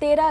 13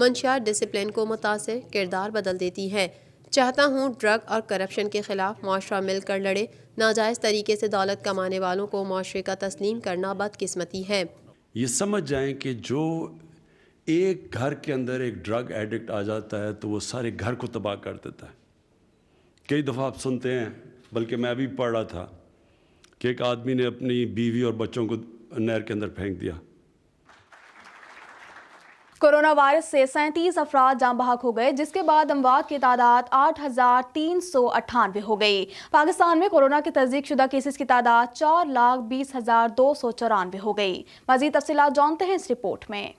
منشیات ڈسپلن کو متاثر کردار بدل دیتی ہے۔ چاہتا ہوں ڈرگ اور کرپشن کے خلاف معاشرہ مل کر لڑے۔ ناجائز طریقے سے دولت کمانے والوں کو معاشرے کا تسلیم کرنا بدقسمتی ہے۔ یہ سمجھ جائیں کہ جو ایک گھر کے اندر ایک ڈرگ ایڈکٹ آ جاتا ہے تو وہ سارے گھر کو تباہ کر دیتا ہے۔ کئی دفعہ آپ سنتے ہیں، بلکہ میں ابھی پڑھ رہا تھا کہ ایک آدمی نے اپنی بیوی اور بچوں کو نہر کے اندر پھینک دیا۔ کورونا وائرس سے 37 افراد جاں بحق ہو گئے، جس کے بعد اموات کی تعداد 8,398 ہو گئی۔ پاکستان میں کورونا کے تصدیق شدہ کیسز کی تعداد 4,20,294 ہو گئی۔ مزید تفصیلات جانتے ہیں اس رپورٹ میں۔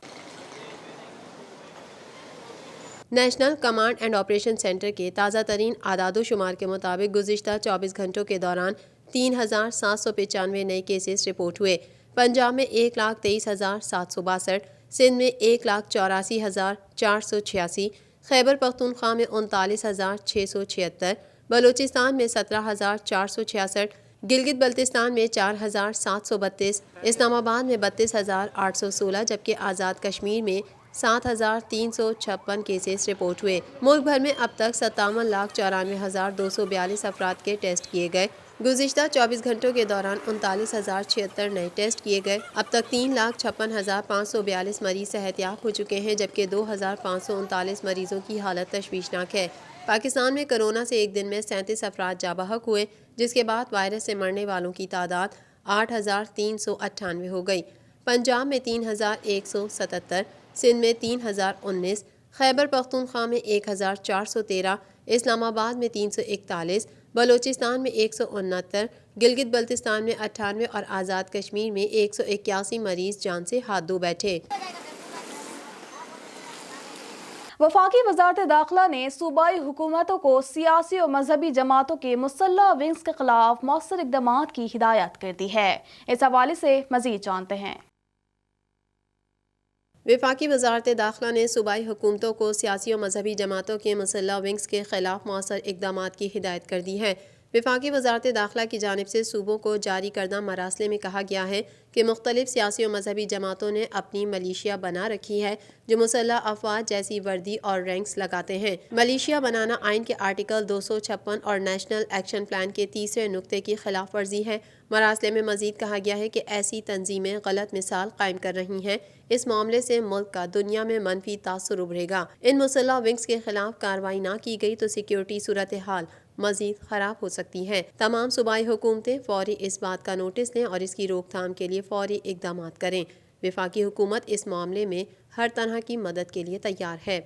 National command and operation centre کے تازہ ترین اعداد و شمار کے مطابق گزشتہ 24 گھنٹوں کے دوران 3,795 نئے کیسز رپورٹ ہوئے۔ پنجاب میں 1,23,762، سندھ میں 1,84,486، خیبر پختونخوا میں 39,676، بلوچستان میں 17,466، گلگت بلتستان میں 4,732، اسلام آباد میں 32,816، جبکہ آزاد کشمیر میں 7,356 کیسز رپورٹ ہوئے۔ ملک بھر میں اب تک 57,94,242 افراد کے ٹیسٹ کیے گئے۔ گزشتہ 24 گھنٹوں کے دوران 39,076 نئے ٹیسٹ کیے گئے۔ اب تک 3,56,542 مریض صحت یاب ہو چکے ہیں، جبکہ 2,539 مریضوں کی حالت تشویشناک ہے۔ پاکستان میں کورونا سے ایک دن میں 37 افراد جاں بحق ہوئے، جس کے بعد وائرس سے مرنے والوں کی تعداد 8,398 ہو گئی۔ پنجاب میں 3,177، سندھ میں 3,019، خیبر پختونخوا میں 1,413، اسلام آباد میں 341، بلوچستان میں 169، گلگت بلتستان میں 98 اور آزاد کشمیر میں 181 مریض جان سے ہاتھ دھو بیٹھے۔ وفاقی وزارت داخلہ نے صوبائی حکومتوں کو سیاسی اور مذہبی جماعتوں کے مسلح ونگز کے خلاف مؤثر اقدامات کی ہدایت کر دی ہے۔ اس حوالے سے مزید جانتے ہیں۔ وفاقی وزارت داخلہ نے صوبائی حکومتوں کو سیاسی و مذہبی جماعتوں کے مسلح ونگز کے خلاف مؤثر اقدامات کی ہدایت کر دی ہے۔ وفاقی وزارت داخلہ کی جانب سے صوبوں کو جاری کردہ مراسلے میں کہا گیا ہے کہ مختلف سیاسی و مذہبی جماعتوں نے اپنی ملیشیا بنا رکھی ہے جو مسلح افواج جیسی وردی اور رینکس لگاتے ہیں۔ ملیشیا بنانا آئین کے آرٹیکل 256 اور نیشنل ایکشن پلان کے 3 نقطے کی خلاف ورزی ہے۔ مراسلے میں مزید کہا گیا ہے کہ ایسی تنظیمیں غلط مثال قائم کر رہی ہیں۔ اس معاملے سے ملک کا دنیا میں منفی تاثر ابھرے گا۔ ان مسلح ونگز کے خلاف کارروائی نہ کی گئی تو سیکیورٹی صورتحال مزید خراب ہو سکتی ہے۔ تمام صوبائی حکومتیں فوری اس بات کا نوٹس لیں اور اس کی روک تھام کے لیے فوری اقدامات کریں۔ وفاقی حکومت اس معاملے میں ہر طرح کی مدد کے لیے تیار ہے۔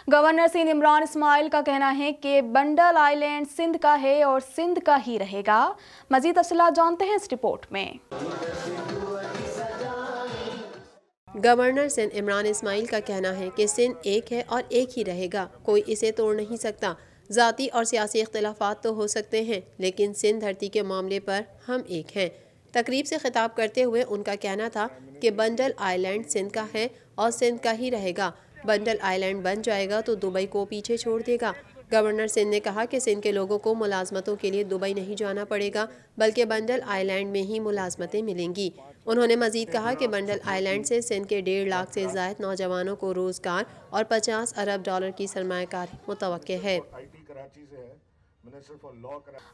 گورنر سندھ عمران اسماعیل کا کہنا ہے کہ بنڈل آئی لینڈ سندھ کا ہے اور سندھ کا ہی رہے گا۔ مزید تفصیلات جانتے ہیں اس رپورٹ میں۔ گورنر سندھ عمران اسماعیل کا کہنا ہے کہ سندھ ایک ہے اور ایک ہی رہے گا، کوئی اسے توڑ نہیں سکتا۔ ذاتی اور سیاسی اختلافات تو ہو سکتے ہیں، لیکن سندھ دھرتی کے معاملے پر ہم ایک ہیں۔ تقریب سے خطاب کرتے ہوئے ان کا کہنا تھا کہ بنڈل آئی لینڈ سندھ کا ہے اور سندھ کا ہی رہے گا۔ بنڈل آئی لینڈ بن جائے گا تو دبئی کو پیچھے چھوڑ دے گا۔ گورنر سندھ نے کہا کہ سندھ کے لوگوں کو ملازمتوں کے لیے دبئی نہیں جانا پڑے گا، بلکہ بنڈل آئی لینڈ میں ہی ملازمتیں ملیں گی۔ انہوں نے مزید کہا کہ بنڈل آئی لینڈ سے سندھ کے 1.5 لاکھ سے زائد نوجوانوں کو روزگار اور $50 ارب کی سرمایہ کاری متوقع ہے۔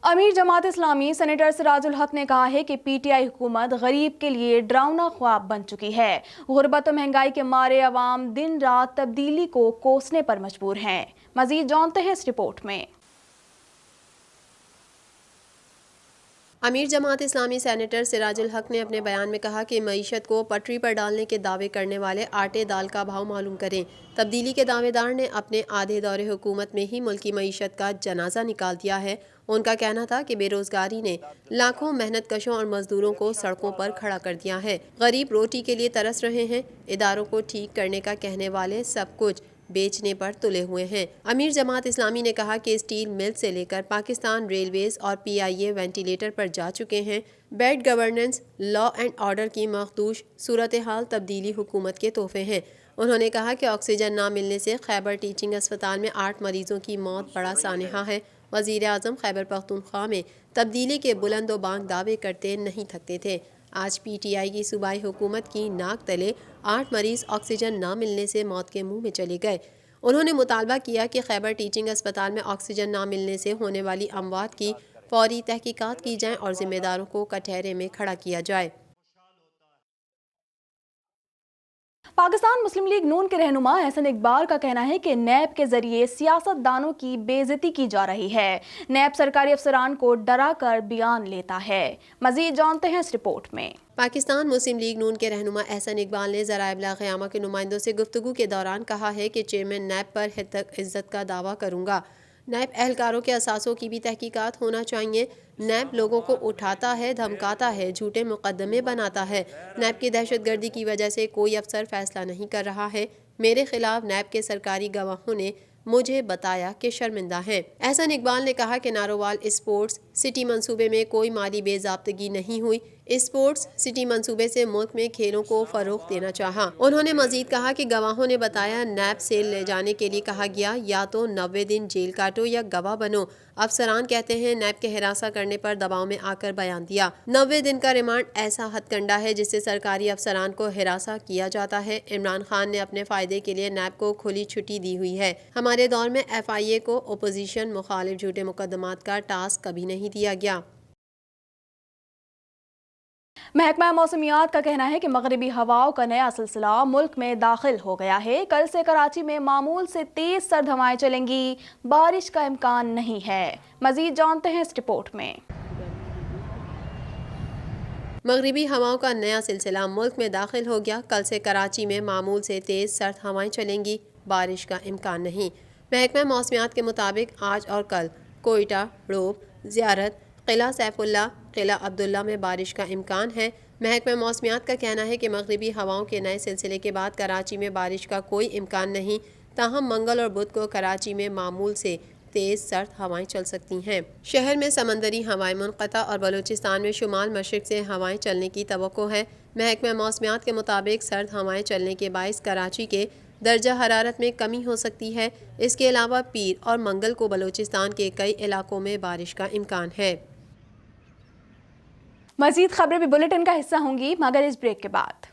امیر جماعت اسلامی سینیٹر سراج الحق نے کہا ہے کہ پی ٹی آئی حکومت غریب کے لیے ڈراؤنا خواب بن چکی ہے۔ غربت و مہنگائی کے مارے عوام دن رات تبدیلی کو کوسنے پر مجبور ہیں۔ مزید جانتے ہیں اس رپورٹ میں۔ امیر جماعت اسلامی سینیٹر سراج الحق نے اپنے بیان میں کہا کہ معیشت کو پٹری پر ڈالنے کے دعوے کرنے والے آٹے دال کا بھاؤ معلوم کریں۔ تبدیلی کے دعوے دار نے اپنے آدھے دور حکومت میں ہی ملکی معیشت کا جنازہ نکال دیا ہے۔ ان کا کہنا تھا کہ بے روزگاری نے لاکھوں محنت کشوں اور مزدوروں کو سڑکوں پر کھڑا کر دیا ہے۔ غریب روٹی کے لیے ترس رہے ہیں۔ اداروں کو ٹھیک کرنے کا کہنے والے سب کچھ بیچنے پر تلے ہوئے ہیں۔ امیر جماعت اسلامی نے کہا کہ اسٹیل مل سے لے کر پاکستان ریلویز اور PIA وینٹیلیٹر پر جا چکے ہیں۔ Bad governance, law and order کی مخدوش صورتحال تبدیلی حکومت کے تحفے ہیں۔ انہوں نے کہا کہ آکسیجن نہ ملنے سے خیبر ٹیچنگ اسپتال میں 8 مریضوں کی موت بڑا سانحہ ہے۔ وزیر اعظم خیبر پختونخوا میں تبدیلی کے بلند و بانگ دعوے کرتے نہیں تھکتے تھے۔ آج پی ٹی آئی کی صوبائی حکومت کی ناک تلے 8 مریض آکسیجن نہ ملنے سے موت کے منہ میں چلے گئے۔ انہوں نے مطالبہ کیا کہ خیبر ٹیچنگ اسپتال میں آکسیجن نہ ملنے سے ہونے والی اموات کی فوری تحقیقات کی جائیں اور ذمہ داروں کو کٹہرے میں کھڑا کیا جائے۔ پاکستان مسلم لیگ نون کے رہنما احسن اقبال کا کہنا ہے کہ نیب کے ذریعے سیاست دانوں کی بے عزتی کی جا رہی ہے۔ نیب سرکاری افسران کو ڈرا کر بیان لیتا ہے۔ مزید جانتے ہیں اس رپورٹ میں۔ پاکستان مسلم لیگ نون کے رہنما احسن اقبال نے ذرائع ابلاغ عامہ کے نمائندوں سے گفتگو کے دوران کہا ہے کہ چیئرمین نیب پر حد تک عزت کا دعویٰ کروں گا۔ نیب اہلکاروں کے اثاثوں کی بھی تحقیقات ہونا چاہیے۔ نیب لوگوں کو اٹھاتا ہے، دھمکاتا ہے، جھوٹے مقدمے بناتا ہے۔ نیب کی دہشت گردی کی وجہ سے کوئی افسر فیصلہ نہیں کر رہا ہے۔ میرے خلاف نیب کے سرکاری گواہوں نے مجھے بتایا کہ شرمندہ ہیں۔ احسن اقبال نے کہا کہ نارووال اسپورٹس سٹی منصوبے میں کوئی مالی بے ضابطگی نہیں ہوئی۔ اسپورٹس سٹی منصوبے سے ملک میں کھیلوں کو فروغ دینا چاہا۔ انہوں نے مزید کہا کہ گواہوں نے بتایا نیب سے لے جانے کے لیے کہا گیا یا تو 90 دن جیل کاٹو یا گواہ بنو۔ افسران کہتے ہیں نیب کے ہراساں کرنے پر دباؤ میں آ کر بیان دیا۔ 90 دن کا ریمانڈ ایسا ہتھ کنڈا ہے جس سے سرکاری افسران کو ہراساں کیا جاتا ہے۔ عمران خان نے اپنے فائدے کے لیے نیب کو کھلی چھٹی دی ہوئی ہے۔ ہمارے دور میں ایف آئی اے کو اپوزیشن مخالف جھوٹے مقدمات کا ٹاسک کبھی نہیں دیا گیا۔ محکمہ موسمیات کا کہنا ہے کہ مغربی ہواؤں کا نیا سلسلہ ملک میں داخل ہو گیا ہے۔ کل سے کراچی میں معمول سے تیز سرد ہوائیں چلیں گی، بارش کا امکان نہیں ہے۔ مزید جانتے ہیں اس رپورٹ میں۔ مغربی ہواؤں کا نیا سلسلہ ملک میں داخل ہو گیا۔ کل سے کراچی میں معمول سے تیز سرد ہوائیں چلیں گی، بارش کا امکان نہیں۔ محکمہ موسمیات کے مطابق آج اور کل کوئٹہ، روب، زیارت، قلعہ سیف اللہ، قلعہ عبداللہ میں بارش کا امکان ہے۔ محکمہ موسمیات کا کہنا ہے کہ مغربی ہواؤں کے نئے سلسلے کے بعد کراچی میں بارش کا کوئی امکان نہیں، تاہم منگل اور بدھ کو کراچی میں معمول سے تیز سرد ہوائیں چل سکتی ہیں۔ شہر میں سمندری ہوائیں منقطع اور بلوچستان میں شمال مشرق سے ہوائیں چلنے کی توقع ہے۔ محکمہ موسمیات کے مطابق سرد ہوائیں چلنے کے باعث کراچی کے درجہ حرارت میں کمی ہو سکتی ہے۔ اس کے علاوہ پیر اور منگل کو بلوچستان کے کئی علاقوں میں بارش کا امکان ہے۔ مزید خبریں بھی بلیٹن کا حصہ ہوں گی مگر اس بریک کے بعد۔